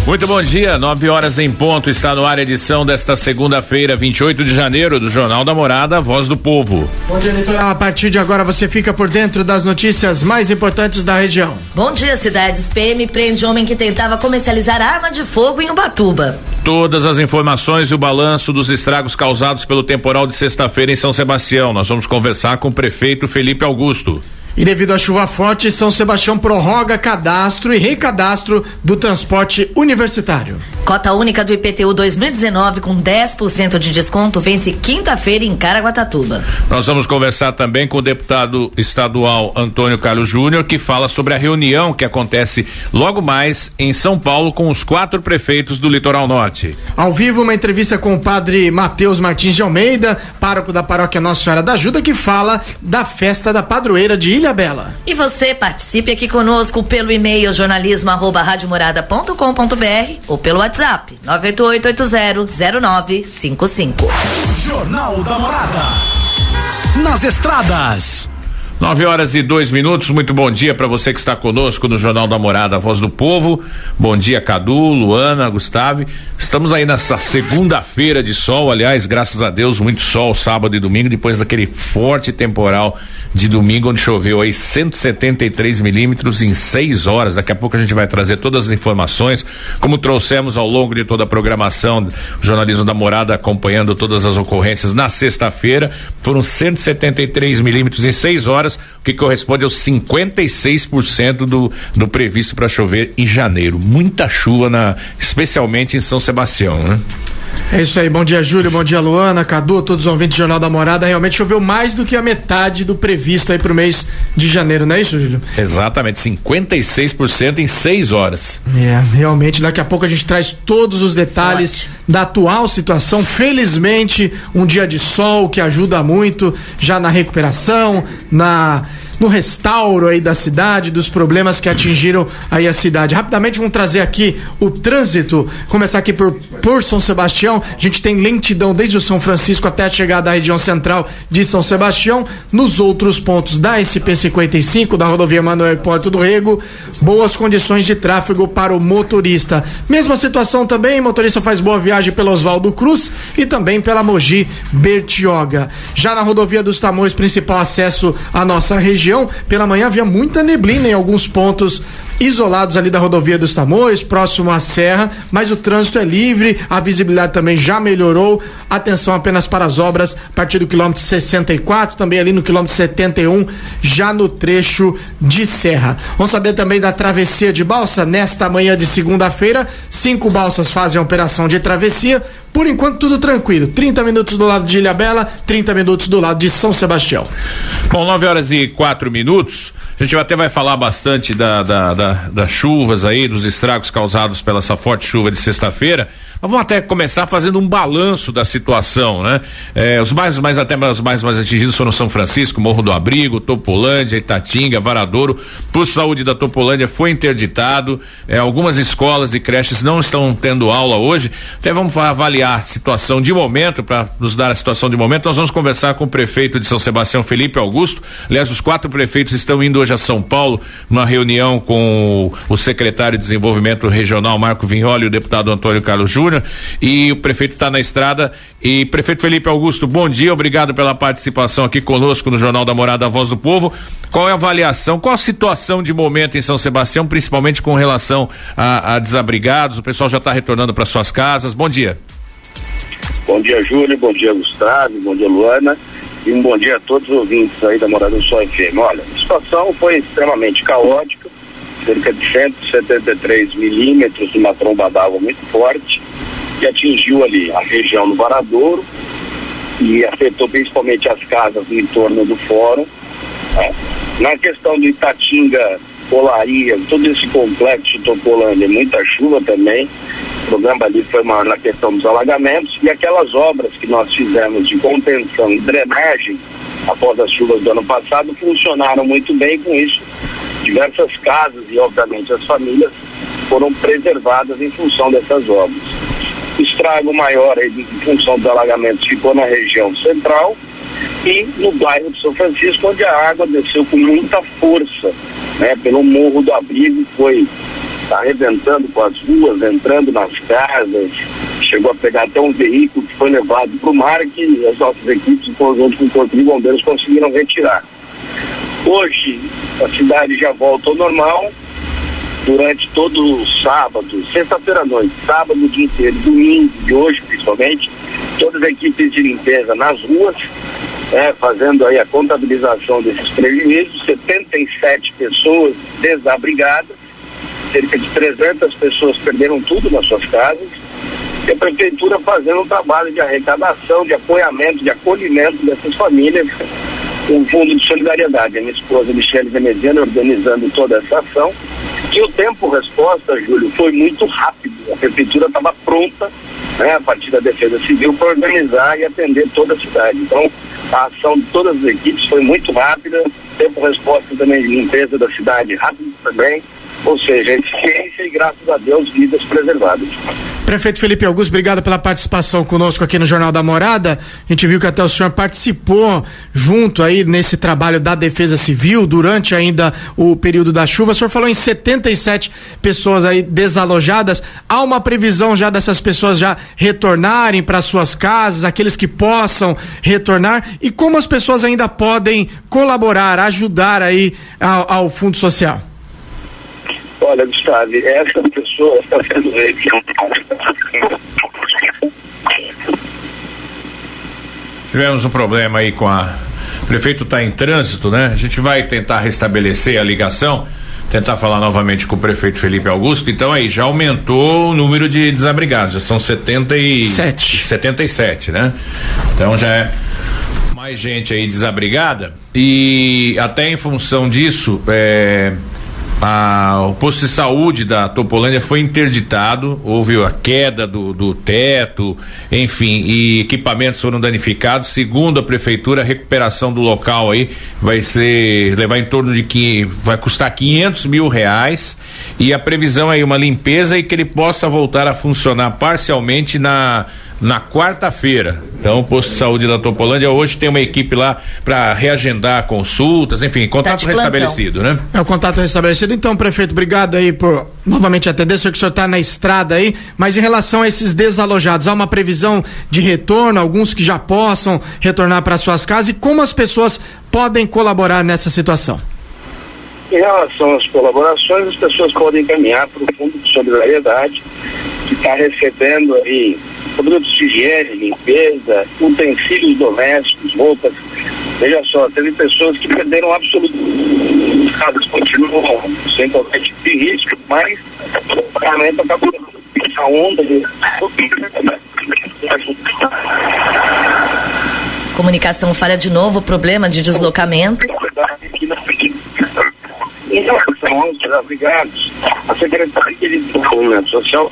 Muito bom dia, 9h em ponto, está no ar a edição desta segunda-feira, 28 de janeiro, do Jornal da Morada, Voz do Povo. Bom dia, Litoral. A partir de agora você fica por dentro das notícias mais importantes da região. Bom dia, cidades. PM prende homem que tentava comercializar arma de fogo em Ubatuba. Todas as informações e o balanço dos estragos causados pelo temporal de sexta-feira em São Sebastião. Nós vamos conversar com o prefeito Felipe Augusto. E devido à chuva forte, São Sebastião prorroga cadastro e recadastro do transporte universitário. Cota única do IPTU 2019 com 10% de desconto vence quinta-feira em Caraguatatuba. Nós vamos conversar também com o deputado estadual Antônio Carlos Júnior, que fala sobre a reunião que acontece logo mais em São Paulo com os 4 prefeitos do Litoral Norte. Ao vivo, uma entrevista com o padre Mateus Martins de Almeida, pároco da paróquia Nossa Senhora da Ajuda, que fala da festa da padroeira de Ilhabela. E você participe aqui conosco pelo e-mail jornalismo@radiomorada.com.br ou pelo WhatsApp 988800955. Jornal da Morada. Nas estradas. 9h02, muito bom dia para você que está conosco no Jornal da Morada, Voz do Povo. Bom dia, Cadu, Luana, Gustavo. Estamos aí nessa segunda-feira de sol, aliás, graças a Deus, muito sol, sábado e domingo, depois daquele forte temporal de domingo, onde choveu aí 173 milímetros em 6 horas. Daqui a pouco a gente vai trazer todas as informações, como trouxemos ao longo de toda a programação, o jornalismo da Morada acompanhando todas as ocorrências. Na sexta-feira foram 173 milímetros em 6 horas, o que corresponde aos 56% do previsto para chover em janeiro. Muita chuva especialmente em São Sebastião, né? É isso aí, bom dia, Júlio, bom dia, Luana, Cadu, todos os ouvintes do Jornal da Morada. Realmente choveu mais do que a metade do previsto aí pro mês de janeiro, não é isso, Júlio? Exatamente, 56% em 6 horas. Realmente, daqui a pouco a gente traz todos os detalhes da atual situação. Felizmente, um dia de sol que ajuda muito já na recuperação, no restauro aí da cidade, dos problemas que atingiram aí a cidade. Rapidamente vamos trazer aqui o trânsito, começar aqui por São Sebastião. A gente tem lentidão desde o São Francisco até a chegada da região central de São Sebastião. Nos outros pontos da SP-55, da rodovia Manuel Hipólito do Rego, boas condições de tráfego para o motorista. Mesma situação também, o motorista faz boa viagem pela Oswaldo Cruz e também pela Mogi Bertioga. Já na rodovia dos Tamoios, principal acesso à nossa região, pela manhã havia muita neblina em alguns pontos isolados ali da rodovia dos Tamoios, próximo à serra, mas o trânsito é livre, a visibilidade também já melhorou. Atenção apenas para as obras a partir do quilômetro 64, também ali no quilômetro 71, já no trecho de serra. Vamos saber também da travessia de balsa. Nesta manhã de segunda-feira, 5 balsas fazem a operação de travessia. Por enquanto tudo tranquilo, 30 minutos do lado de Ilhabela, 30 minutos do lado de São Sebastião. Bom, 9h04, a gente até vai falar bastante das chuvas aí, dos estragos causados pela essa forte chuva de sexta-feira. Mas vamos até começar fazendo um balanço da situação, né? Os mais atingidos foram São Francisco, Morro do Abrigo, Topolândia, Itatinga, Varadouro. Por saúde da Topolândia foi interditado, algumas escolas e creches não estão tendo aula hoje. Até vamos avaliar a situação de momento, para nos dar a situação de momento. Nós vamos conversar com o prefeito de São Sebastião, Felipe Augusto. Aliás, os 4 prefeitos estão indo hoje a São Paulo, numa reunião com o secretário de Desenvolvimento Regional, Marco Vignoli, e o deputado Antônio Carlos Júnior. E o prefeito está na estrada. E prefeito Felipe Augusto, bom dia, obrigado pela participação aqui conosco no Jornal da Morada, a Voz do Povo. Qual é a avaliação, qual a situação de momento em São Sebastião, principalmente com relação a desabrigados? O pessoal já está retornando para suas casas. Bom dia. Bom dia, Júlio, bom dia, Gustavo, bom dia, Luana, e um bom dia a todos os ouvintes aí da Morada do Sol FM. Olha, a situação foi extremamente caótica, cerca de 173 milímetros de uma tromba d'água muito forte, que atingiu ali a região do Varadouro e afetou principalmente as casas no entorno do fórum, né? Na questão do Itatinga, Olaria, todo esse complexo de Topolândia, muita chuva também. O problema ali foi maior na questão dos alagamentos, e aquelas obras que nós fizemos de contenção e drenagem após as chuvas do ano passado funcionaram muito bem. Com isso, diversas casas e obviamente as famílias foram preservadas em função dessas obras. O estrago maior aí, em função dos alagamentos, ficou na região central e no bairro de São Francisco, onde a água desceu com muita força, né, pelo Morro do Abrigo. Foi arrebentando com as ruas, entrando nas casas, chegou a pegar até um veículo que foi levado para o mar, que as nossas equipes, em conjunto com o Corpo de Bombeiros, conseguiram retirar. Hoje, a cidade já volta ao normal. Durante todo o sábado, sexta-feira à noite, sábado o dia inteiro, domingo e hoje principalmente, todas as equipes de limpeza nas ruas, fazendo aí a contabilização desses prejuízos, 77 pessoas desabrigadas, cerca de 300 pessoas perderam tudo nas suas casas, e a prefeitura fazendo um trabalho de arrecadação, de apoiamento, de acolhimento dessas famílias, com o Fundo de Solidariedade. A minha esposa Michele Veneziano organizando toda essa ação. E o tempo-resposta, Júlio, foi muito rápido. A prefeitura estava pronta, a partir da Defesa Civil, para organizar e atender toda a cidade. Então, a ação de todas as equipes foi muito rápida. Tempo-resposta também de limpeza da cidade rápido também. Ou seja, eficiência e, graças a Deus, vidas preservadas. Prefeito Felipe Augusto, obrigado pela participação conosco aqui no Jornal da Morada. A gente viu que até o senhor participou junto aí nesse trabalho da Defesa Civil durante ainda o período da chuva. O senhor falou em 77 pessoas aí desalojadas. Há uma previsão já dessas pessoas já retornarem para suas casas, aqueles que possam retornar, e como as pessoas ainda podem colaborar, ajudar aí ao Fundo Social? Olha, Gustavo, essa pessoa está sendo Tivemos um problema aí com o prefeito está em trânsito, né? A gente vai tentar restabelecer a ligação, tentar falar novamente com o prefeito Felipe Augusto. Então aí, já aumentou o número de desabrigados, já são 77, né? Então já é mais gente aí desabrigada, e até em função disso, o posto de saúde da Topolândia foi interditado, houve a queda do teto, enfim, e equipamentos foram danificados. Segundo a prefeitura, a recuperação do local aí vai levar em torno vai custar R$500 mil, e a previsão aí uma limpeza e que ele possa voltar a funcionar parcialmente na quarta-feira. Então, o posto de saúde da Topolândia hoje tem uma equipe lá para reagendar consultas, enfim, contato restabelecido, né? É o contato restabelecido. Então, prefeito, obrigado aí por novamente atender. Sei que o senhor está na estrada aí, mas em relação a esses desalojados, há uma previsão de retorno, alguns que já possam retornar para suas casas, e como as pessoas podem colaborar nessa situação? Em relação às colaborações, as pessoas podem encaminhar para o Fundo de Solidariedade, que está recebendo aí produtos de higiene, limpeza, utensílios domésticos, roupas. Veja só, teve pessoas que perderam absolutamente, os casos continuam sem qualquer tipo de risco, mas o pagamento acabou essa onda de comunicação falha de novo, problema de deslocamento. Em relação aos desabrigados, a Secretaria de Desenvolvimento Social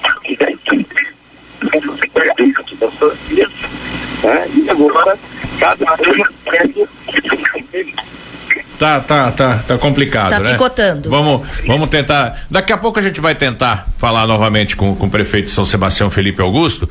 e agora cada ano Tá complicado, né? Tá picotando. Vamos tentar. Daqui a pouco a gente vai tentar falar novamente com o prefeito de São Sebastião, Felipe Augusto.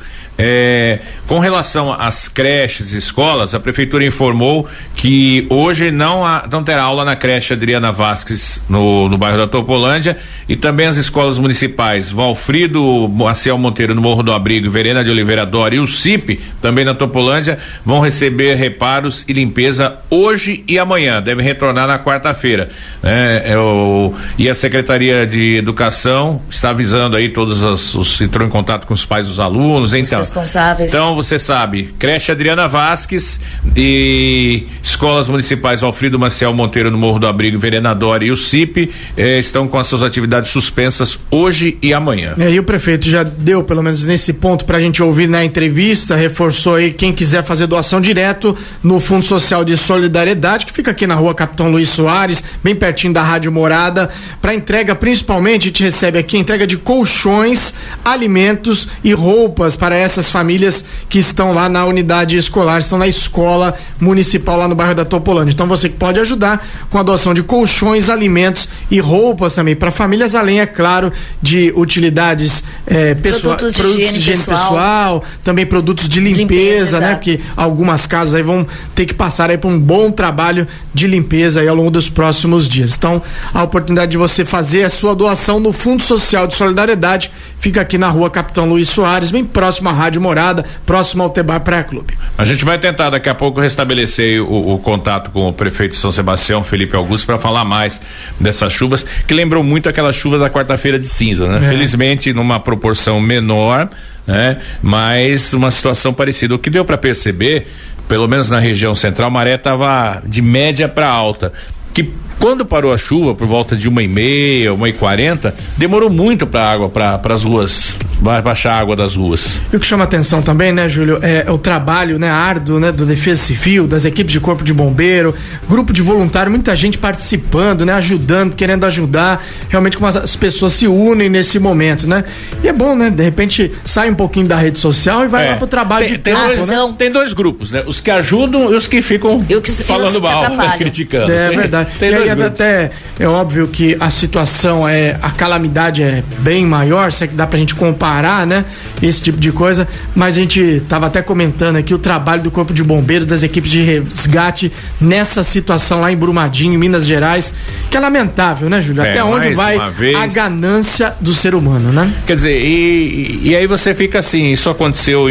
Com relação às creches e escolas, a prefeitura informou que hoje não terá aula na creche Adriana Vasques no bairro da Topolândia, e também as escolas municipais Valfrido Maciel Monteiro no Morro do Abrigo, Verena de Oliveira Dória e o CIP, também na Topolândia, vão receber reparos e limpeza hoje e amanhã. Devem retornar na quarta-feira, né? E a Secretaria de Educação está avisando aí entrou em contato com os pais dos alunos, então. Responsáveis. Então, você sabe, creche Adriana Vasques e escolas municipais Alfredo Maciel Monteiro no Morro do Abrigo, Vereador e o CIP estão com as suas atividades suspensas hoje e amanhã. E o prefeito já deu, pelo menos nesse ponto, pra gente ouvir na entrevista, reforçou aí quem quiser fazer doação direto no Fundo Social de Solidariedade, que fica aqui na rua Capitão Luiz Soares, bem pertinho da Rádio Morada, para entrega, principalmente, a gente recebe aqui entrega de colchões, alimentos e roupas para essas famílias que estão lá na unidade escolar, estão na escola municipal lá no bairro da Topolândia. Então você que pode ajudar com a doação de colchões, alimentos e roupas também para famílias, além, é claro, de utilidades produtos de higiene pessoal, também produtos de limpeza, né? Porque algumas casas aí vão ter que passar aí por um bom trabalho de limpeza famílias aí ao longo dos próximos dias. Então, a oportunidade de você fazer a sua doação no Fundo Social de Solidariedade fica aqui na rua Capitão Luiz Soares, bem próximo à Rádio Morada, próximo ao Tebar Praia Clube. A gente vai tentar daqui a pouco restabelecer o contato com o prefeito de São Sebastião, Felipe Augusto, para falar mais dessas chuvas, que lembram muito aquelas chuvas da quarta-feira de cinza, né? Felizmente numa proporção menor, né? Mas uma situação parecida. O que deu para perceber, pelo menos na região central, a maré estava de média para alta, que quando parou a chuva, por volta de 1h30, 1h40, demorou muito para a água, para as ruas, baixar a água das ruas. E o que chama atenção também, né, Júlio, é o trabalho, né, árduo, né, da Defesa Civil, das equipes de Corpo de Bombeiro, grupo de voluntário, muita gente participando, né, ajudando, querendo ajudar, realmente como as pessoas se unem nesse momento, né? E é bom, né, de repente sai um pouquinho da rede social e vai lá pro trabalho de campo, né? Tem dois grupos, né? Os que ajudam e os que ficam falando mal, criticando. É verdade. Tem dois grupos. Até é óbvio que a situação a calamidade é bem maior, se é que dá pra gente comparar, né? Esse tipo de coisa, mas a gente tava até comentando aqui o trabalho do Corpo de Bombeiros, das equipes de resgate nessa situação lá em Brumadinho, Minas Gerais, que é lamentável, né, Júlio? Até onde vai a ganância do ser humano, né? Quer dizer, e aí você fica assim, isso aconteceu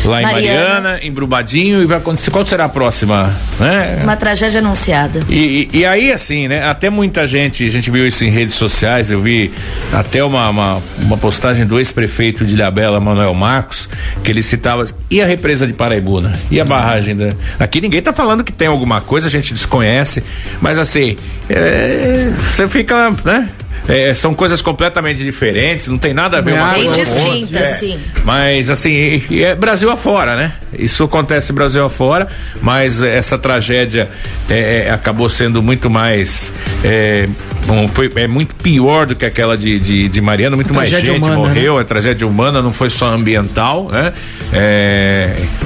lá em Mariana, em Brumadinho, e vai acontecer, qual será a próxima, né? Uma tragédia anunciada. E aí, assim, né? Até muita gente, a gente viu isso em redes sociais, eu vi até uma postagem do ex-prefeito de Ilhabela, Manuel Marcos, que ele citava, e a represa de Paraibuna? E a barragem aqui ninguém tá falando que tem alguma coisa, a gente desconhece, mas assim, você fica, né? São coisas completamente diferentes, não tem nada a ver uma bem coisa distinta, sim. Mas assim, é Brasil afora, né? Isso acontece Brasil afora, mas essa tragédia acabou sendo muito mais foi muito pior do que aquela de Mariana, muito mais gente humana, morreu, né? A tragédia humana não foi só ambiental, né?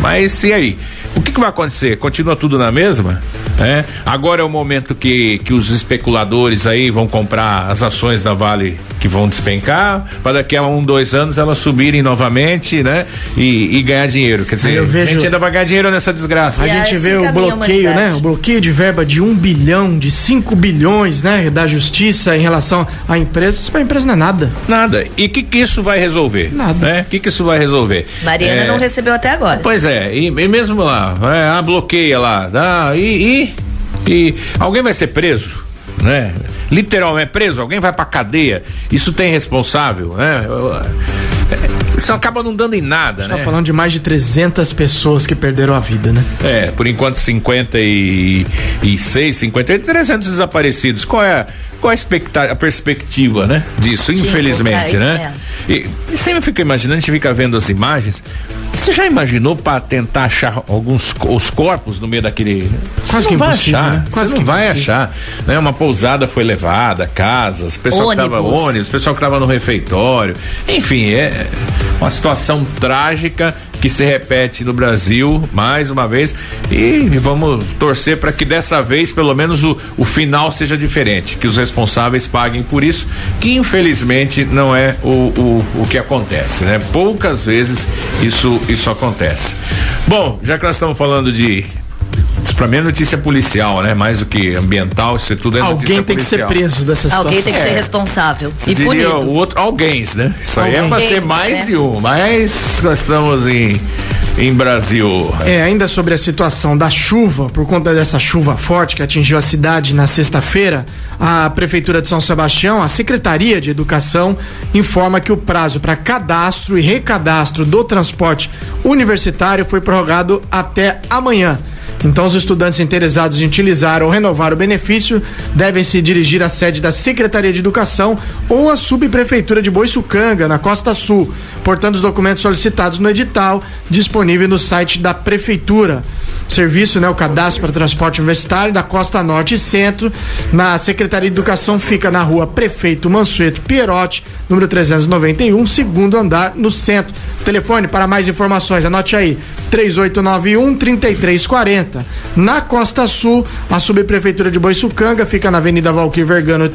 Mas e aí? O que vai acontecer? Continua tudo na mesma? Agora é o momento que os especuladores aí vão comprar as ações da Vale, que vão despencar, para daqui a 1-2 anos elas subirem novamente, né? E ganhar dinheiro. Quer dizer, a gente ainda vai ganhar dinheiro nessa desgraça. A gente vê o bloqueio, né? O bloqueio de verba de 1 bilhão, de 5 bilhões, né? Da justiça em relação à empresa. Isso para a empresa não é nada. Nada. E o que isso vai resolver? Nada. O que isso vai resolver? Mariana não recebeu até agora. Pois e mesmo lá, bloqueia lá, e alguém vai ser preso, né? Literalmente preso, alguém vai pra cadeia, isso tem responsável, né? Isso acaba não dando em nada, né? Tá falando de mais de 300 pessoas que perderam a vida, né? Por enquanto 56, 58, 300 desaparecidos. Qual é a perspectiva, né? Disso, infelizmente, né? E sempre fica imaginando, a gente fica vendo as imagens. Você já imaginou para tentar achar os corpos no meio daquele? Quase que impossível, né? Quase que vai achar, né? Uma pousada foi levada, casas, pessoal que tava ônibus, pessoal que tava no refeitório, enfim, é uma situação trágica que se repete no Brasil mais uma vez, e vamos torcer para que dessa vez pelo menos o final seja diferente, que os responsáveis paguem por isso, que infelizmente não é o que acontece, né? Poucas vezes isso acontece. Bom, já que nós estamos falando pra mim é notícia policial, né? Mais do que ambiental, isso tudo é notícia policial. Alguém tem que ser preso dessa situação. Alguém tem que ser responsável e punido. O outro, alguém, né? Isso aí é pra ser mais de um, mas nós estamos em Brasil. Ainda sobre a situação da chuva, por conta dessa chuva forte que atingiu a cidade na sexta-feira, a Prefeitura de São Sebastião, a Secretaria de Educação, informa que o prazo para cadastro e recadastro do transporte universitário foi prorrogado até amanhã. Então, os estudantes interessados em utilizar ou renovar o benefício devem se dirigir à sede da Secretaria de Educação ou à Subprefeitura de Boiçucanga, na Costa Sul, portando os documentos solicitados no edital disponível no site da Prefeitura. Serviço, o cadastro para transporte universitário da Costa Norte e Centro, na Secretaria de Educação, fica na rua Prefeito Mansueto Pierotti, número 391, segundo andar, no centro. Telefone para mais informações, anote aí, 3891-3340. Na Costa Sul, a Subprefeitura de Boiçucanga fica na Avenida Valquir Vergani,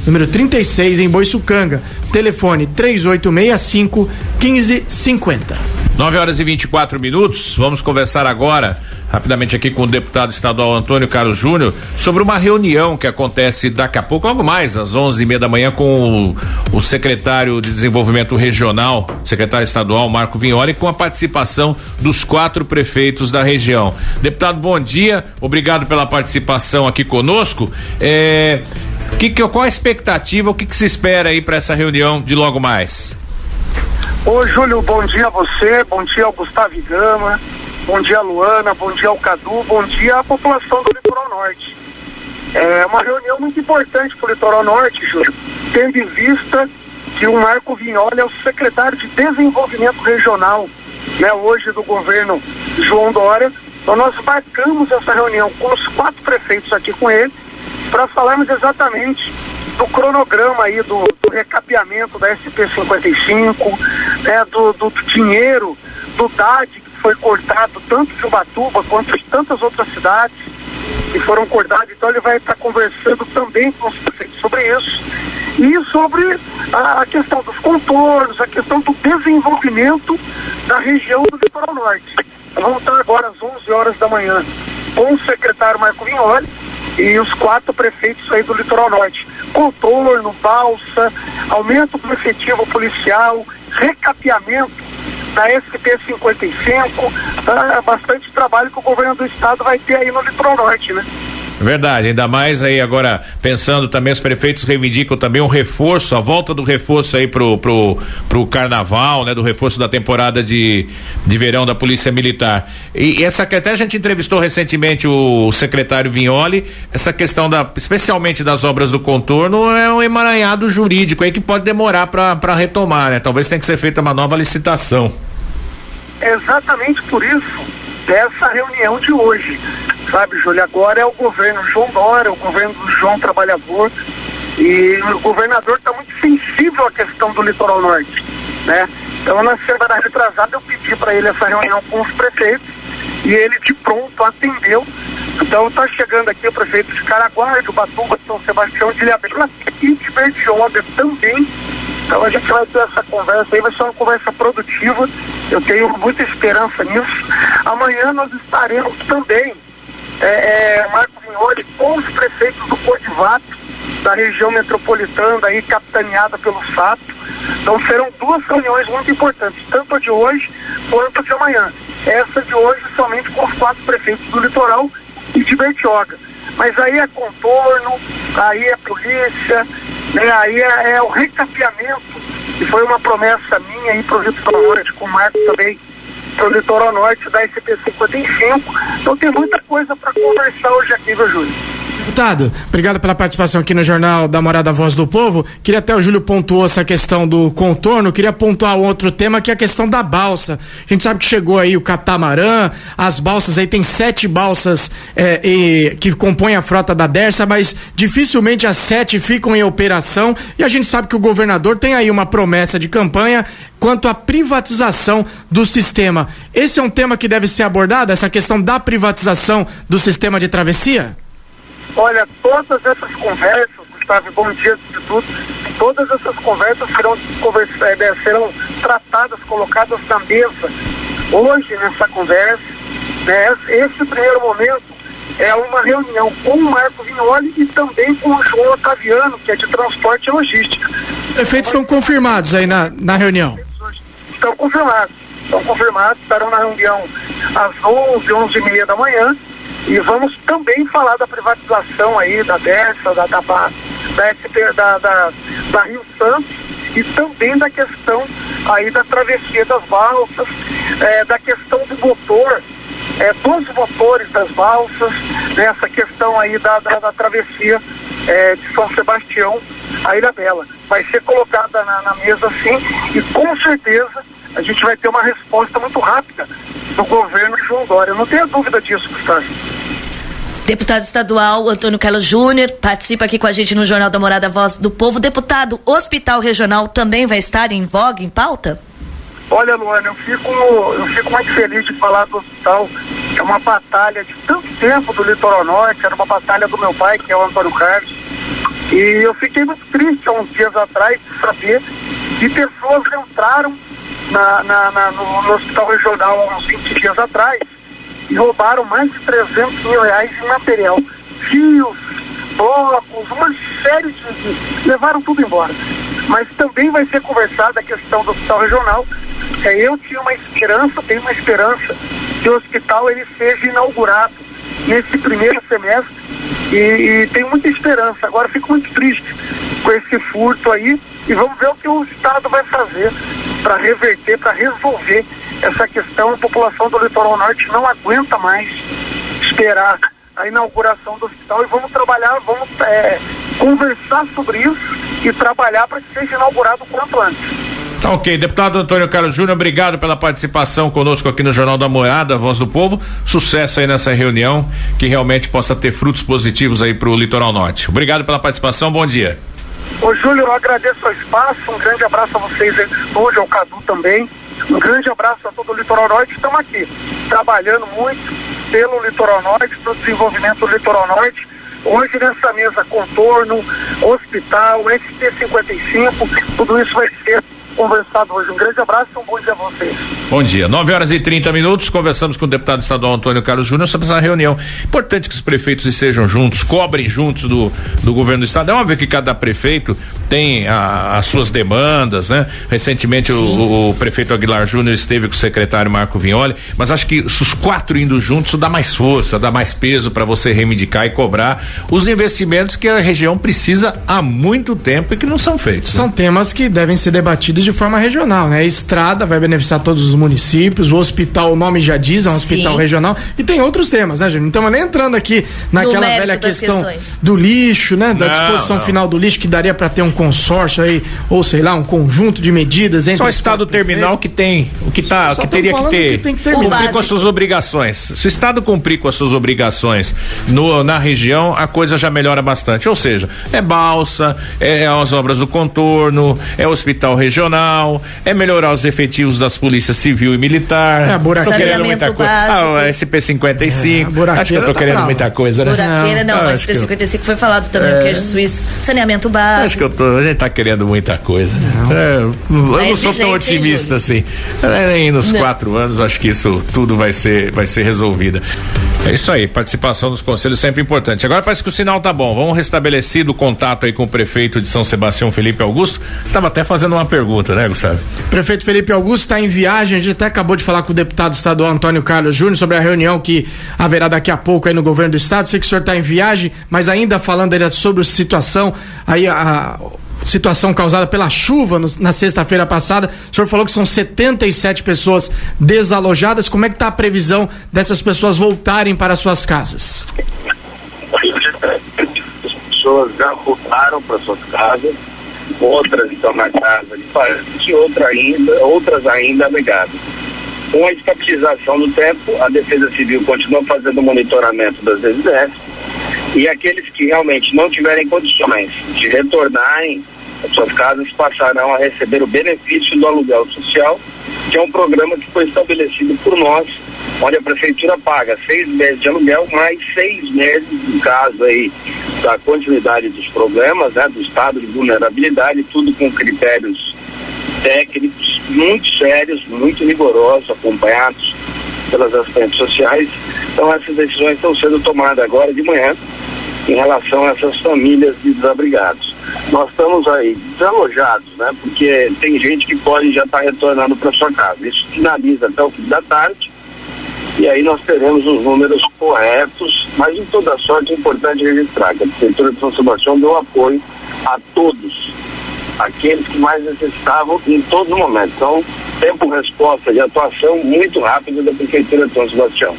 número 36, em Boiçucanga. telefone 3865-1550. 9h24. Vamos conversar agora rapidamente aqui com o deputado estadual Antônio Carlos Júnior sobre uma reunião que acontece daqui a pouco, algo mais, às 11:30 da manhã, com o secretário de Desenvolvimento Regional, secretário estadual Marco Vignoli, com a participação dos 4 prefeitos da região. Deputado, bom dia, obrigado pela participação aqui conosco. Qual a expectativa, o que se espera aí para essa reunião de logo mais? Ô Júlio, bom dia a você, bom dia ao Gustavo Gama, bom dia a Luana, bom dia ao Cadu, bom dia à população do Litoral Norte. É uma reunião muito importante para o Litoral Norte, Júlio, tendo em vista que o Marco Vignoli é o secretário de Desenvolvimento Regional, né, hoje do governo João Dória. Então nós marcamos essa reunião com os 4 prefeitos aqui com ele, para falarmos exatamente do cronograma aí do recapeamento da SP-55, né, do dinheiro, do DAD que foi cortado tanto de Ubatuba quanto de tantas outras cidades que foram cortadas. Então ele vai estar conversando também com os prefeitos sobre isso e sobre a questão dos contornos, a questão do desenvolvimento da região do Litoral Norte. Nós vamos estar agora às 11h da manhã com o secretário Marco Vignoli e os 4 prefeitos aí do Litoral Norte. Contorno, balsa, aumento do efetivo policial, recapeamento da SP-55, bastante trabalho que o governo do estado vai ter aí no Litoral Norte, né? Verdade, ainda mais aí agora pensando também, os prefeitos reivindicam também um reforço, a volta do reforço aí pro carnaval, né? Do reforço da temporada de verão da Polícia Militar. E essa, até a gente entrevistou recentemente o secretário Vignoli, essa questão especialmente das obras do contorno, é um emaranhado jurídico aí que pode demorar para retomar, né? Talvez tenha que ser feita uma nova licitação. É exatamente por isso dessa reunião de hoje. Sabe, Júlio, agora é o governo João Dória, o governo do João Trabalhador, e o governador está muito sensível à questão do Litoral Norte, né? Então, na semana retrasada, eu pedi para ele essa reunião com os prefeitos e ele de pronto atendeu. Então, está chegando aqui o prefeito de Caraguá, de Ubatuba, São Sebastião de Ilhabela e de Bertioga também. Então, a gente vai ter essa conversa aí, vai ser uma conversa produtiva, eu tenho muita esperança nisso. Amanhã nós estaremos também Marco Vignoli com os prefeitos do Codivato, da região metropolitana, aí capitaneada pelo Sato. Então serão 2 reuniões muito importantes, tanto a de hoje quanto a de amanhã. Essa de hoje somente com os 4 prefeitos do litoral e de Bertioga. Mas aí é contorno, aí é polícia, né, aí é o recapeamento, que foi uma promessa minha aí para o Litoral Norte, com o Marco também, para o Litoral Norte da SP-55. Então tem muita coisa para conversar hoje aqui, viu, Júlio? Deputado, obrigado pela participação aqui no Jornal da Morada Voz do Povo. Queria até o Júlio pontuou essa questão do contorno, queria pontuar outro tema que é a questão da balsa. A gente sabe que chegou aí o catamarã, as balsas aí, tem 7 balsas que compõem a frota da Dersa, mas dificilmente as 7 ficam em operação, e a gente sabe que o governador tem aí uma promessa de campanha quanto à privatização do sistema. Esse é um tema que deve ser abordado, essa questão da privatização do sistema de travessia? Olha, todas essas conversas, Gustavo, bom dia de tudo, todas essas conversas serão tratadas, colocadas na mesa hoje nessa conversa, né? Esse primeiro momento é uma reunião com o Marco Vignoli e também com o João Otaviano, que é de transporte e logística. Os prefeitos estão confirmados aí na reunião? Estão confirmados, estarão na reunião às 11h30 da manhã. E vamos também falar da privatização aí da Dersa, da SP, da Rio Santos, e também da questão aí da travessia das balsas, da questão do motor, dos motores das balsas, essa questão aí da travessia de São Sebastião a Ilhabela. Vai ser colocada na mesa sim, e com certeza a gente vai ter uma resposta muito rápida do governo João Dória. Eu não tenho dúvida disso, Gustavo. Deputado estadual Antônio Carlos Júnior participa aqui com a gente no Jornal da Morada Voz do Povo. Deputado, Hospital Regional também vai estar em voga, em pauta? Olha, Luana, eu fico muito feliz de falar do hospital. É uma batalha de tanto tempo do Litoral Norte, era uma batalha do meu pai, que é o Antônio Carlos, E eu fiquei muito triste há uns dias atrás de saber que pessoas entraram no hospital regional há uns 20 dias atrás e roubaram mais de R$300 mil em material. Fios, blocos, uma série de... levaram tudo embora. Mas também vai ser conversada a questão do hospital regional. Eu tenho uma esperança que o hospital ele seja inaugurado nesse primeiro semestre e tenho muita esperança. Agora fico muito triste com esse furto aí e vamos ver o que o Estado vai fazer para reverter, para resolver essa questão. A população do Litoral Norte não aguenta mais esperar a inauguração do hospital e vamos trabalhar, vamos conversar sobre isso e trabalhar para que seja inaugurado o quanto antes. Tá ok, deputado Antônio Carlos Júnior, obrigado pela participação conosco aqui no Jornal da Morada, Voz do Povo. Sucesso aí nessa reunião, que realmente possa ter frutos positivos aí pro Litoral Norte. Obrigado pela participação, bom dia. Ô Júlio, eu agradeço o espaço, um grande abraço a vocês hoje, ao Cadu também, um grande abraço a todo o Litoral Norte. Estamos aqui, trabalhando muito pelo Litoral Norte, pelo desenvolvimento do Litoral Norte. Hoje nessa mesa, contorno, hospital, ST-55, tudo isso vai ser conversado hoje. Um grande abraço e um bom dia a vocês. Bom dia, 9h30, conversamos com o deputado estadual Antônio Carlos Júnior sobre essa reunião. Importante que os prefeitos estejam juntos, cobrem juntos do governo do estado. É óbvio que cada prefeito tem as suas demandas, né? Recentemente o prefeito Aguilar Júnior esteve com o secretário Marco Vignoli, mas acho que os 4 indo juntos dá mais força, dá mais peso para você reivindicar e cobrar os investimentos que a região precisa há muito tempo e que não são feitos. São temas que devem ser debatidos de forma regional, né? A estrada vai beneficiar todos os municípios, o hospital, o nome já diz, é um hospital regional, e tem outros temas, né, gente? Não estamos nem entrando aqui naquela velha questão do lixo, né? Da disposição final do lixo, que daria para ter um consórcio aí, ou sei lá, um conjunto de medidas entre... Só o estado terminal que tem, que teria que ter, cumprir com as suas obrigações. Se o estado cumprir com as suas obrigações na região, a coisa já melhora bastante, ou seja, é balsa, é as obras do contorno, é o hospital regional, é melhorar os efetivos das polícias civil e militar. Tô querendo muita coisa. SP-55. Acho que eu tô querendo muita coisa, né? Buraqueira não, mas SP-55 foi falado também, o queijo suíço, saneamento básico. Acho que a gente tá querendo muita coisa. Eu não sou tão otimista assim. Nem nos 4 anos acho que isso tudo vai ser resolvido. É isso aí, participação dos conselhos sempre importante. Agora parece que o sinal tá bom. Vamos restabelecer o contato aí com o prefeito de São Sebastião, Felipe Augusto. Você estava até fazendo uma pergunta, né, Gustavo? Prefeito Felipe Augusto está em viagem. A gente até acabou de falar com o deputado estadual Antônio Carlos Júnior sobre a reunião que haverá daqui a pouco aí no governo do estado. Sei que o senhor está em viagem, mas ainda falando ainda sobre a situação aí, a situação causada pela chuva na sexta-feira passada. O senhor falou que são 77 pessoas desalojadas. Como é que está a previsão dessas pessoas voltarem para suas casas? As pessoas já voltaram para suas casas, outras estão na casa de parente, outras ainda negadas. Com a estabilização do tempo, a Defesa Civil continua fazendo monitoramento das residências e aqueles que realmente não tiverem condições de retornarem às suas casas passarão a receber o benefício do aluguel social, que é um programa que foi estabelecido por nós, onde a prefeitura paga 6 meses de aluguel, mais 6 meses, no caso aí da continuidade dos problemas, né, do estado de vulnerabilidade, tudo com critérios técnicos muito sérios, muito rigorosos, acompanhados pelas assistentes sociais. Então essas decisões estão sendo tomadas agora de manhã em relação a essas famílias de desabrigados. Nós estamos aí desalojados, né? Porque tem gente que pode já estar retornando para sua casa. Isso finaliza até o fim da tarde e aí nós teremos os números corretos, mas em toda sorte é importante registrar que a Prefeitura de São Sebastião deu apoio a todos aqueles que mais necessitavam em todo momento. Então, tempo-resposta de atuação muito rápida da Prefeitura de São Sebastião.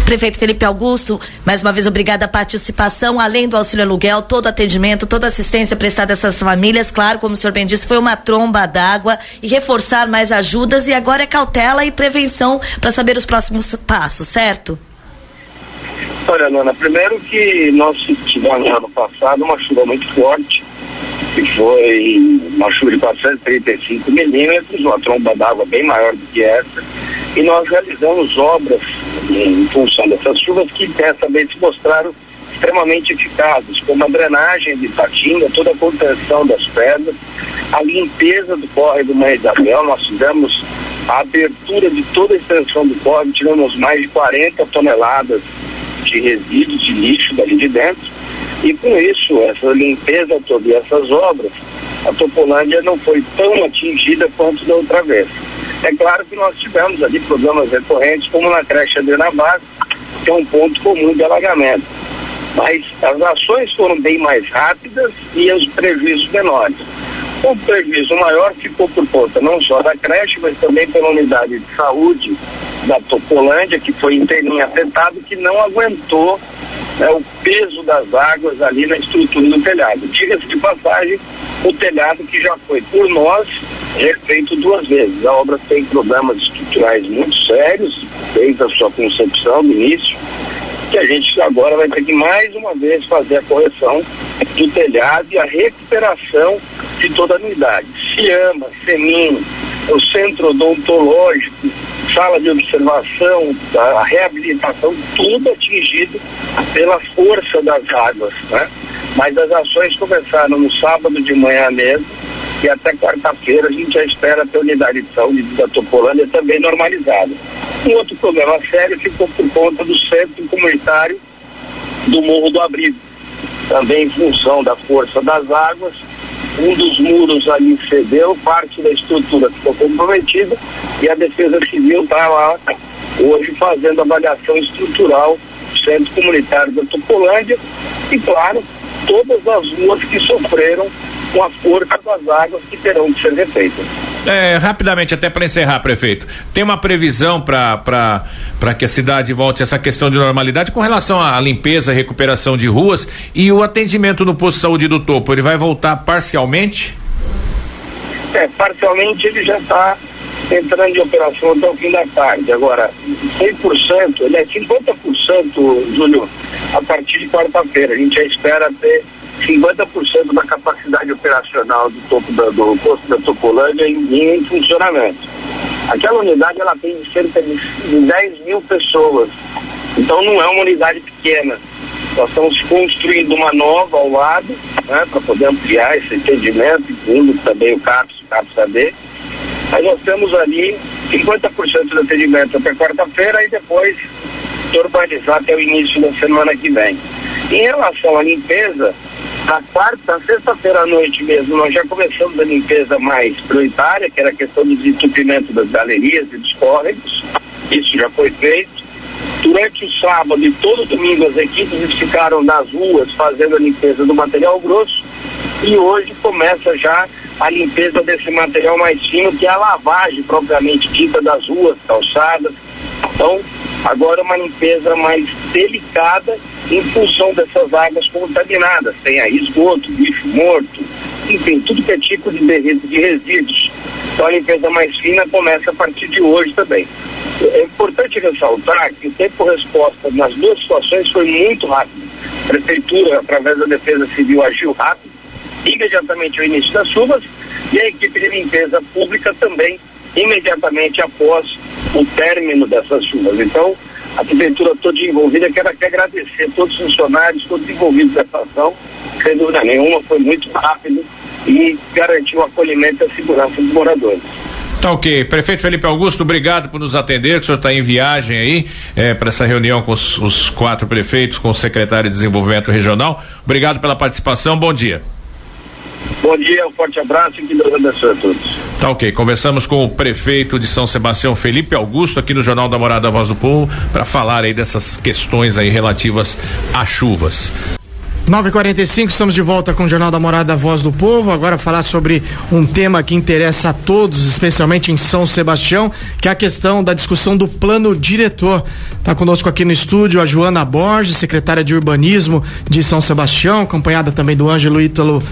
Prefeito Felipe Augusto, mais uma vez obrigada a participação, além do auxílio aluguel, todo atendimento, toda assistência prestada a essas famílias, claro, como o senhor bem disse, foi uma tromba d'água e reforçar mais ajudas e agora é cautela e prevenção para saber os próximos passos, certo? Olha, Luana, primeiro que nós tivemos no ano passado uma chuva muito forte, que foi uma chuva de 435 milímetros, uma tromba d'água bem maior do que essa, e nós realizamos obras em função dessas chuvas que dessa vez se mostraram extremamente eficazes, como a drenagem de Tatinga, toda a contenção das pedras, a limpeza do córrego Mãe Isabel. Nós fizemos a abertura de toda a extensão do córrego, tiramos mais de 40 toneladas de resíduos de lixo dali de dentro, e com isso, essa limpeza toda e essas obras, a Topolândia não foi tão atingida quanto da outra vez. É claro que nós tivemos ali problemas recorrentes, como na creche Adriana Base, que é um ponto comum de alagamento. Mas as ações foram bem mais rápidas e os prejuízos menores. O prejuízo maior ficou por conta não só da creche, mas também pela unidade de saúde da Topolândia, que foi inteirinha afetado, que não aguentou, né, o peso das águas ali na estrutura do telhado. Diga-se de passagem, o telhado que já foi por nós refeito 2 vezes. A obra tem problemas estruturais muito sérios, desde a sua concepção, do início, que a gente agora vai ter que mais uma vez fazer a correção do telhado e a recuperação de toda a unidade. CIAMA, CEMIN, o centro odontológico, sala de observação, a reabilitação, tudo atingido pela força das águas, né? Mas as ações começaram no sábado de manhã mesmo, e até quarta-feira a gente já espera ter a unidade de saúde da Topolândia também normalizada. Um outro problema sério ficou por conta do centro comunitário do Morro do Abrigo. Também em função da força das águas, um dos muros ali cedeu, parte da estrutura ficou comprometida, e a Defesa Civil está lá hoje fazendo avaliação estrutural do centro comunitário da Topolândia e, claro, todas as ruas que sofreram com a força das águas que terão de ser refeitas. Rapidamente, até para encerrar, prefeito, tem uma previsão para que a cidade volte a essa questão de normalidade com relação à limpeza, recuperação de ruas e o atendimento no posto de saúde do Topo? Ele vai voltar parcialmente? Parcialmente ele já está entrando em operação até o fim da tarde. Agora, 100%, ele é 50%, Júlio, a partir de quarta-feira. A gente já espera ter 50% da capacidade operacional do posto da Topolândia em funcionamento. Aquela unidade ela tem cerca de 10 mil pessoas, então não é uma unidade pequena. Nós estamos construindo uma nova ao lado, né, para poder ampliar esse atendimento, incluindo também o CAPS-AD. Aí nós temos ali 50% do atendimento até quarta-feira e depois urbanizar até o início da semana que vem. Em relação à limpeza, na sexta-feira à noite mesmo, nós já começamos a limpeza mais prioritária, que era a questão do desentupimento das galerias e dos córregos. Isso já foi feito. Durante o sábado e todo domingo, as equipes ficaram nas ruas fazendo a limpeza do material grosso, e hoje começa já a limpeza desse material mais fino, que é a lavagem propriamente dita das ruas, calçadas. Então, agora uma limpeza mais delicada em função dessas águas contaminadas. Tem aí esgoto, lixo morto, enfim, tudo que é tipo de resíduos. Então a limpeza mais fina começa a partir de hoje também. É importante ressaltar que o tempo-resposta nas 2 situações foi muito rápido. A Prefeitura, através da Defesa Civil, agiu rápido, imediatamente ao início das chuvas, e a equipe de limpeza pública também, imediatamente após o término dessas chuvas. Então, a Prefeitura toda envolvida, quero aqui agradecer a todos os funcionários, todos envolvidos nessa ação, sem dúvida nenhuma, foi muito rápido e garantiu o acolhimento e a segurança dos moradores. Tá ok. Prefeito Felipe Augusto, obrigado por nos atender, que o senhor está em viagem aí, para essa reunião com os 4 prefeitos, com o secretário de Desenvolvimento Regional. Obrigado pela participação, bom dia. Bom dia, um forte abraço e que Deus abençoe a todos. Tá ok, conversamos com o prefeito de São Sebastião, Felipe Augusto, aqui no Jornal da Morada, Voz do Povo, para falar aí dessas questões aí relativas a chuvas. 9h45, estamos de volta com o Jornal da Morada, Voz do Povo. Agora falar sobre um tema que interessa a todos, especialmente em São Sebastião, que é a questão da discussão do plano diretor. Está conosco aqui no estúdio a Joana Borges, secretária de Urbanismo de São Sebastião, acompanhada também do Ângelo Ítalo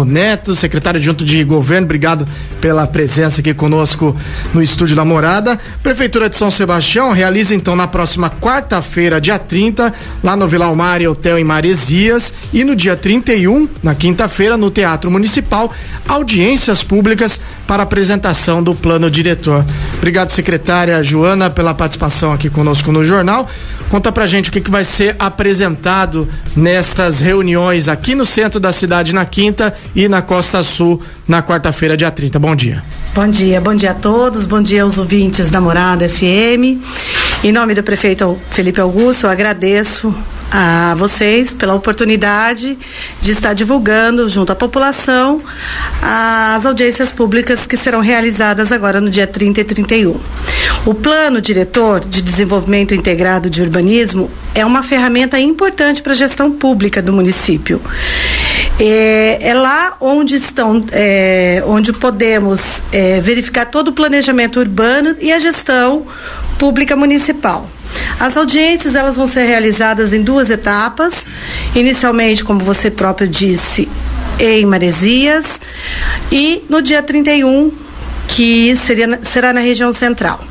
Neto, secretário adjunto de Governo. Obrigado pela presença aqui conosco no estúdio da Morada. Prefeitura de São Sebastião realiza então na próxima quarta-feira, dia 30, lá no Vila Almar Hotel em Maresias, horas, e no dia 31, na quinta-feira, no Teatro Municipal, audiências públicas para apresentação do plano diretor. Obrigado, secretária Joana, pela participação aqui conosco no jornal. Conta pra gente o que vai ser apresentado nestas reuniões aqui no centro da cidade na quinta e na Costa Sul na quarta-feira, dia 30. Bom dia. Bom dia a todos, bom dia aos ouvintes da Morada FM. Em nome do prefeito Felipe Augusto, eu agradeço a vocês pela oportunidade de estar divulgando junto à população as audiências públicas que serão realizadas agora no dia 30 e 31. O Plano Diretor de Desenvolvimento Integrado de Urbanismo é uma ferramenta importante para a gestão pública do município. É lá onde onde podemos verificar todo o planejamento urbano e a gestão pública municipal. As audiências, elas vão ser realizadas em 2 etapas, inicialmente, como você próprio disse, em Maresias, e no dia 31, que será na região central.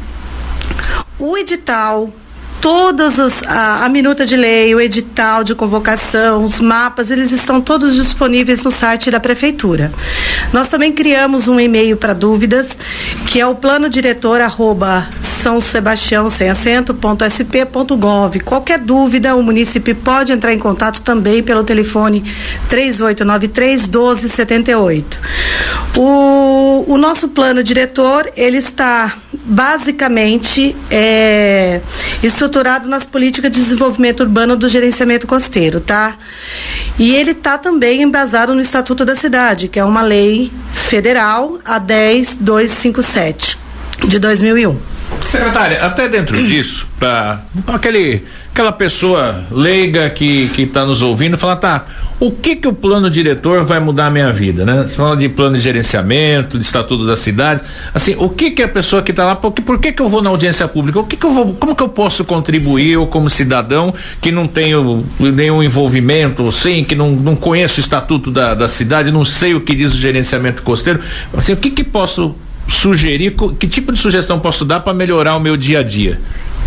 O edital, a minuta de lei, o edital de convocação, os mapas, eles estão todos disponíveis no site da prefeitura. Nós também criamos um e-mail para dúvidas, que é o plano-diretor@sãosebastião.sp.gov. Qualquer dúvida, o município pode entrar em contato também pelo telefone 3893-1278. O nosso plano diretor, ele está basicamente estruturado nas políticas de desenvolvimento urbano do gerenciamento costeiro, tá? E ele está também embasado no Estatuto da Cidade, que é uma lei federal, a 10257 de 2001. Secretária, até dentro disso, para aquela pessoa leiga que está nos ouvindo, falar, o que o plano diretor vai mudar a minha vida, né? Você fala de plano de gerenciamento, de estatuto da cidade, assim, o que a pessoa que está lá, por que eu vou na audiência pública? Como que eu posso contribuir, eu como cidadão que não tenho nenhum envolvimento, sim, que não conheço o estatuto da cidade, não sei o que diz o gerenciamento costeiro, assim, o que posso sugerir, que tipo de sugestão posso dar para melhorar o meu dia a dia?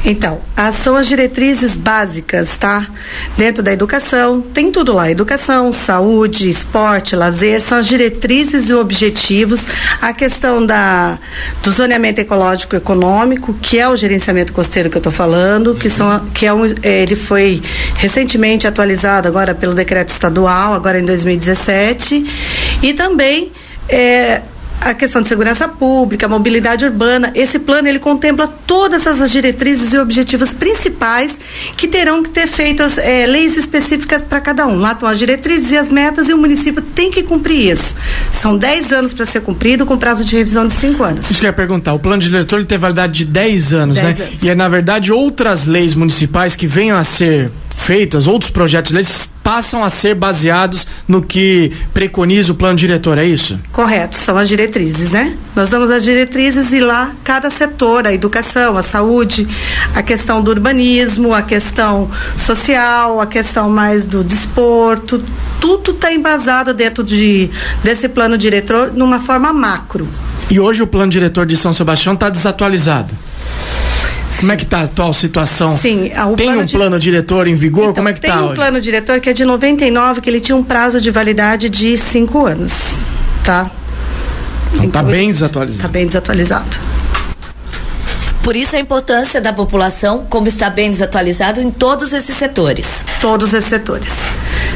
Então, são as diretrizes básicas, tá? Dentro da educação, tem tudo lá, educação, saúde, esporte, lazer, são as diretrizes e objetivos, a questão do zoneamento ecológico econômico, que é o gerenciamento costeiro que eu estou falando, ele foi recentemente atualizado agora pelo decreto estadual, agora em 2017, e também a questão de segurança pública, mobilidade urbana. Esse plano, ele contempla todas essas diretrizes e objetivos principais que terão que ter feito leis específicas para cada um. Lá estão as diretrizes e as metas e o município tem que cumprir isso. São 10 anos para ser cumprido com prazo de revisão de 5 anos. Isso que eu ia perguntar, o plano diretor ele tem validade de 10 anos, 10 né? anos. E na verdade outras leis municipais que venham a ser feitas, outros projetos de leis passam a ser baseados no que preconiza o plano diretor, é isso? Correto, são as diretrizes, né? Nós damos as diretrizes e lá cada setor, a educação, a saúde, a questão do urbanismo, a questão social, a questão mais do desporto, tudo está embasado dentro desse plano diretor numa forma macro. E hoje o plano diretor de São Sebastião está desatualizado. Como é que está a atual situação? Sim, tem um plano diretor em vigor? Então, como é que está? Tem um plano diretor que é de 99, que ele tinha um prazo de validade de 5 anos, tá? Então está bem desatualizado. Está bem desatualizado. Por isso a importância da população, como está bem desatualizado em todos esses setores. Todos esses setores.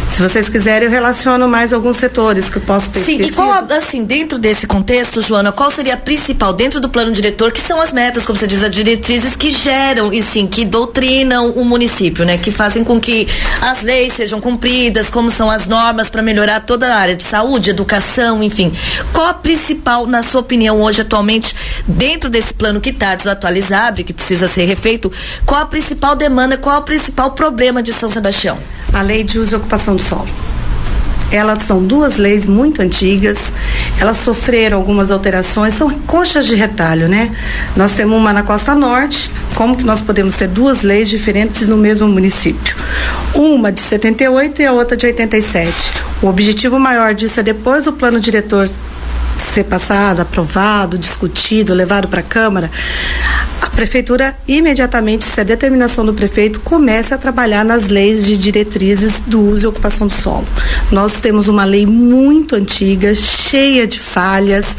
Se vocês quiserem, eu relaciono mais alguns setores que eu posso ter esquecido. Sim, e qual, assim, dentro desse contexto, Joana, qual seria a principal, dentro do plano diretor, que são as metas, como você diz, as diretrizes que geram e sim, que doutrinam o município, né? Que fazem com que as leis sejam cumpridas, como são as normas para melhorar toda a área de saúde, educação, enfim. Qual a principal, na sua opinião, hoje, atualmente, dentro desse plano que está desatualizado e que precisa ser refeito, qual a principal demanda, qual o principal problema de São Sebastião? A lei de uso e ocupação do solo. Elas são 2 leis muito antigas, elas sofreram algumas alterações, são coxas de retalho, né? Nós temos uma na Costa Norte, como que nós podemos ter 2 leis diferentes no mesmo município? Uma de 78 e a outra de 87. O objetivo maior disso é depois o plano diretor ser passado, aprovado, discutido, levado para a Câmara, a Prefeitura imediatamente, se a determinação do prefeito, comece a trabalhar nas leis de diretrizes do uso e ocupação do solo. Nós temos uma lei muito antiga, cheia de falhas,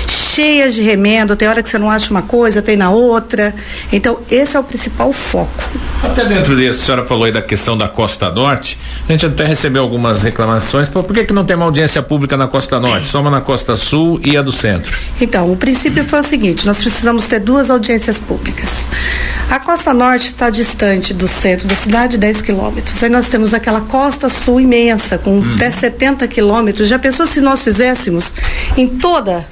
cheias de remendo, tem hora que você não acha uma coisa, tem na outra. Então, esse é o principal foco. Até dentro disso, a senhora falou aí da questão da Costa Norte, a gente até recebeu algumas reclamações, por que não tem uma audiência pública na Costa Norte, só uma na Costa Sul e a do Centro? Então, o princípio foi o seguinte, nós precisamos ter 2 audiências públicas. A Costa Norte está distante do centro da cidade, 10 quilômetros. Aí nós temos aquela Costa Sul imensa, com até 70 quilômetros. Já pensou se nós fizéssemos em toda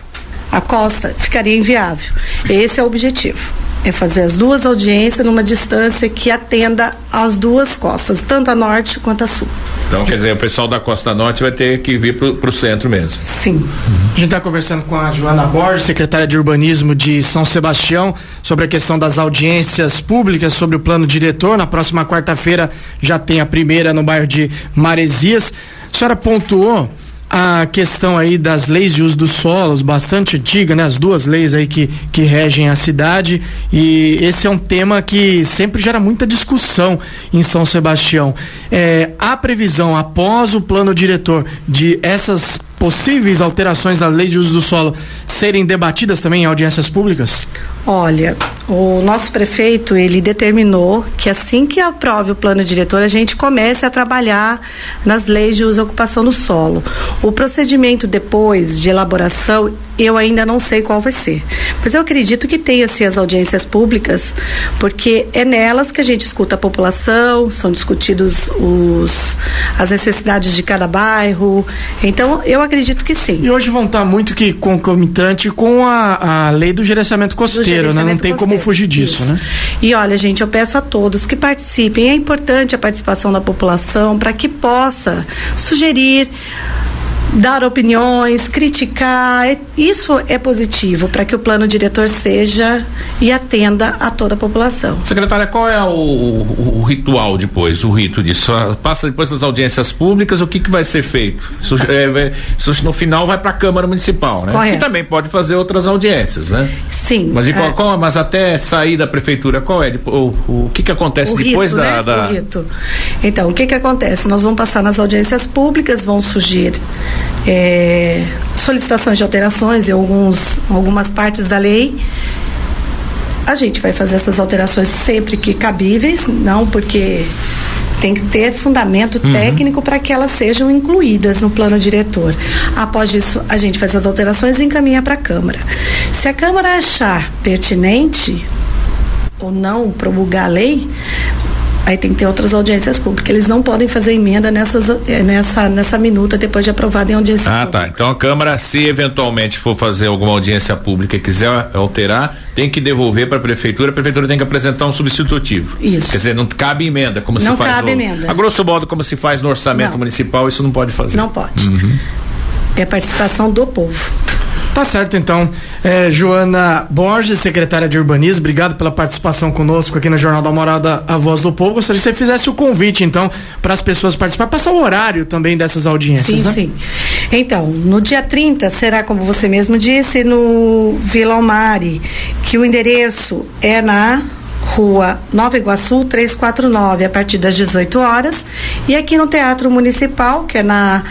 a costa? Ficaria inviável. Esse é o objetivo. É fazer as 2 audiências numa distância que atenda às 2 costas, tanto a norte quanto a sul. Então, quer dizer, o pessoal da Costa Norte vai ter que vir pro centro mesmo. Sim. A gente está conversando com a Joana Borges, secretária de Urbanismo de São Sebastião, sobre a questão das audiências públicas, sobre o plano diretor. Na próxima quarta-feira já tem a primeira no bairro de Maresias. A senhora pontuou a questão aí das leis de uso dos solos, bastante antiga, né? As 2 leis aí que regem a cidade, e esse é um tema que sempre gera muita discussão em São Sebastião. Há previsão, após o plano diretor, de essas possíveis alterações da lei de uso do solo serem debatidas também em audiências públicas? Olha, o nosso prefeito, ele determinou que assim que aprove o plano diretor, a gente comece a trabalhar nas leis de uso e ocupação do solo. O procedimento depois de elaboração, eu ainda não sei qual vai ser. Mas eu acredito que tenha-se as audiências públicas, porque é nelas que a gente escuta a população, são discutidos as necessidades de cada bairro. Então, eu acredito que sim. E hoje vão estar muito que concomitante com a lei do gerenciamento costeiro, né? Não tem como fugir disso, né? E olha, gente, eu peço a todos que participem. É importante a participação da população para que possa sugerir, dar opiniões, criticar. Isso é positivo para que o plano diretor seja e atenda a toda a população. Secretária, qual é o ritual depois, o rito disso? Passa depois das audiências públicas, o que vai ser feito? Isso no final vai para a Câmara Municipal, né? Correto. E também pode fazer outras audiências, né? Sim. Mas, mas até sair da prefeitura, qual é? O que acontece depois rito, da... O rito. Então, o que acontece? Nós vamos passar nas audiências públicas, vão surgir solicitações de alterações em algumas partes da lei. A gente vai fazer essas alterações sempre que cabíveis, não porque tem que ter fundamento técnico para que elas sejam incluídas no plano diretor. Após isso, a gente faz as alterações e encaminha para a Câmara. Se a Câmara achar pertinente ou não promulgar a lei, aí tem que ter outras audiências públicas. Eles não podem fazer emenda nessa minuta depois de aprovada em audiência pública. Tá. Então a Câmara, se eventualmente for fazer alguma audiência pública e quiser alterar, tem que devolver para a prefeitura tem que apresentar um substitutivo. Isso. Quer dizer, não cabe emenda, como não se faz cabe emenda. A grosso modo, como se faz no orçamento municipal, isso não pode fazer. Não pode. É participação do povo. Tá certo, então. Joana Borges, secretária de Urbanismo, obrigado pela participação conosco aqui no Jornal da Morada, a Voz do Povo. Gostaria que você fizesse o convite, então, para as pessoas participarem, passar o horário também dessas audiências, né? Sim. Então, no dia 30 será, como você mesmo disse, no Vila Almare, que o endereço é na Rua Nova Iguaçu 349, a partir das 18 horas, e aqui no Teatro Municipal, que é na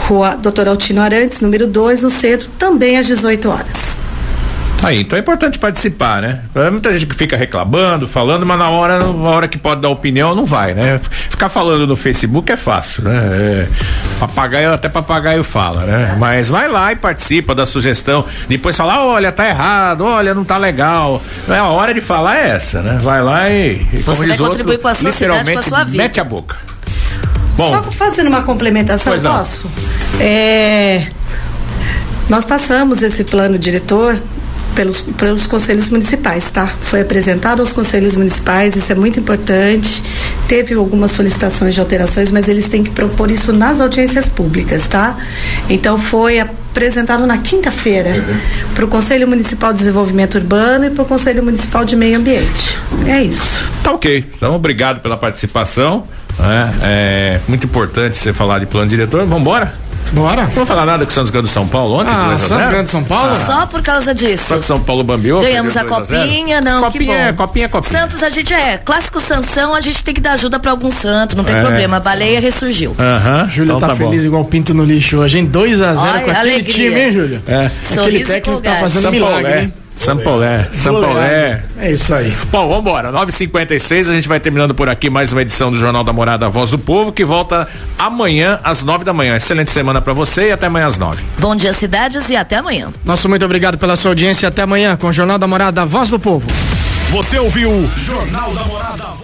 Rua Doutor Altino Arantes, número 2, no centro, também às 18 horas. Aí, então é importante participar, né? Muita gente que fica reclamando, falando, mas na hora que pode dar opinião, não vai, né? Ficar falando no Facebook é fácil, né? Até papagaio fala, né? Mas vai lá e participa da sugestão. Depois fala, olha, tá errado, olha, não tá legal. A hora de falar é essa, né? Vai lá e você vai contribuir com a sua cidade, com a sua vida. Mete a boca. Bom, só fazendo uma complementação, posso? Nós passamos esse plano diretor pelos conselhos municipais, tá? Foi apresentado aos conselhos municipais, isso é muito importante. Teve algumas solicitações de alterações, mas eles têm que propor isso nas audiências públicas, tá? Então foi apresentado na quinta-feira para o Conselho Municipal de Desenvolvimento Urbano e para o Conselho Municipal de Meio Ambiente. É isso. Tá ok. Então, obrigado pela participação. É muito importante você falar de plano diretor. Vamos embora? Bora. Não vou falar nada que o Santos ganhou do São Paulo ontem, 2 a 0. Santos ganhou do São Paulo? Só por causa disso. Só que o São Paulo bambeou. Ganhamos a copinha, não, copinha, que bom. Copinha. Santos, a gente clássico Sansão, a gente tem que dar ajuda pra algum santo, não tem problema. A baleia ressurgiu. Júlio então tá feliz igual pinto no lixo hoje, hein? 2 a 0 Ai, com aquele alegria. time, hein, Júlio? Aquele Sorriso técnico tá empolgado. fazendo milagre, hein? São Paulé. É isso aí. Bom, vambora. 9h56, a gente vai terminando por aqui mais uma edição do Jornal da Morada, a Voz do Povo, que volta amanhã às 9 da manhã. Excelente semana pra você e até amanhã às 9. Bom dia, cidades, e até amanhã. Nosso muito obrigado pela sua audiência. Até amanhã com o Jornal da Morada, a Voz do Povo. Você ouviu Jornal da Morada.